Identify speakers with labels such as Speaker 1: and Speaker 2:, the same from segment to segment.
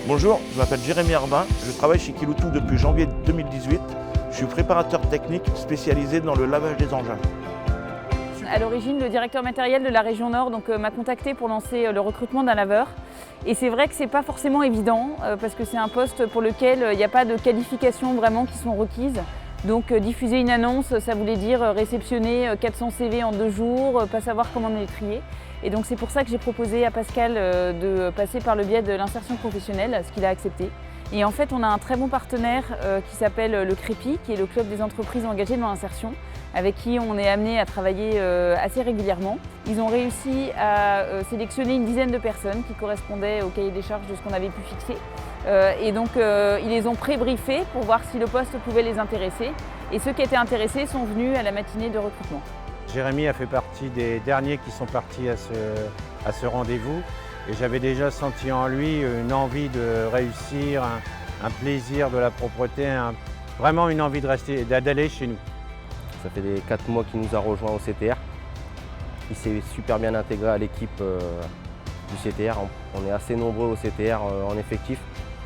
Speaker 1: Bonjour, je m'appelle Jérémy Arbin, je travaille chez Kiloutou depuis janvier 2018. Je suis préparateur technique spécialisé dans le lavage des engins.
Speaker 2: À l'origine, le directeur matériel de la région Nord m'a contacté pour lancer le recrutement d'un laveur. Et c'est vrai que ce n'est pas forcément évident parce que c'est un poste pour lequel il n'y a pas de qualifications vraiment qui sont requises. Donc diffuser une annonce, ça voulait dire réceptionner 400 CV en 2 jours, pas savoir comment les trier. Et donc c'est pour ça que j'ai proposé à Pascal de passer par le biais de l'insertion professionnelle, ce qu'il a accepté. Et en fait, on a un très bon partenaire qui s'appelle le CREPI, qui est le club des entreprises engagées dans l'insertion, avec qui on est amené à travailler assez régulièrement. Ils ont réussi à sélectionner une dizaine de personnes qui correspondaient au cahier des charges de ce qu'on avait pu fixer. Et donc ils les ont pré-briefés pour voir si le poste pouvait les intéresser. Et ceux qui étaient intéressés sont venus à la matinée de recrutement.
Speaker 3: Jérémy a fait partie des derniers qui sont partis à ce rendez-vous. Et j'avais déjà senti en lui une envie de réussir, un plaisir de la propreté, vraiment une envie de rester, d'aller chez nous.
Speaker 4: Ça fait les 4 mois qu'il nous a rejoint au CTR. Il s'est super bien intégré à l'équipe du CTR. On est assez nombreux au CTR en effectif,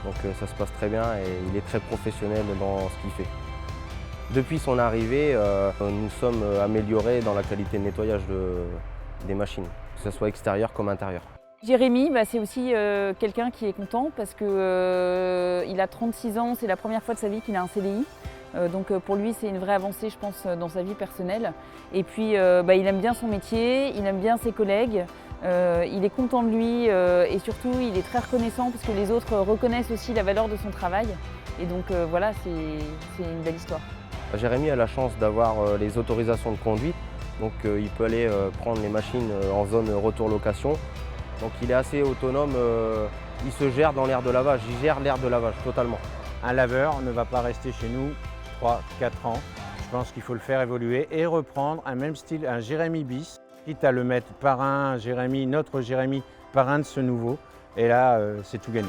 Speaker 4: donc ça se passe très bien et il est très professionnel dans ce qu'il fait. Depuis son arrivée, nous sommes améliorés dans la qualité de nettoyage des machines, que ce soit extérieur comme intérieur.
Speaker 2: Jérémy, c'est aussi quelqu'un qui est content parce qu'il a 36 ans, c'est la première fois de sa vie qu'il a un CDI. Donc pour lui, c'est une vraie avancée, je pense, dans sa vie personnelle. Et puis, il aime bien son métier, il aime bien ses collègues, il est content de lui et surtout, il est très reconnaissant parce que les autres reconnaissent aussi la valeur de son travail. Et donc voilà, c'est une belle histoire.
Speaker 4: Jérémy a la chance d'avoir les autorisations de conduite, donc il peut aller prendre les machines en zone retour location. Donc il est assez autonome, il se gère dans l'aire de lavage, il gère l'aire de lavage totalement.
Speaker 3: Un laveur ne va pas rester chez nous 3-4 ans. Je pense qu'il faut le faire évoluer et reprendre un même style, un Jérémy bis, quitte à le mettre parrain, Jérémy, notre Jérémy, parrain de ce nouveau. Et là, c'est tout gagné.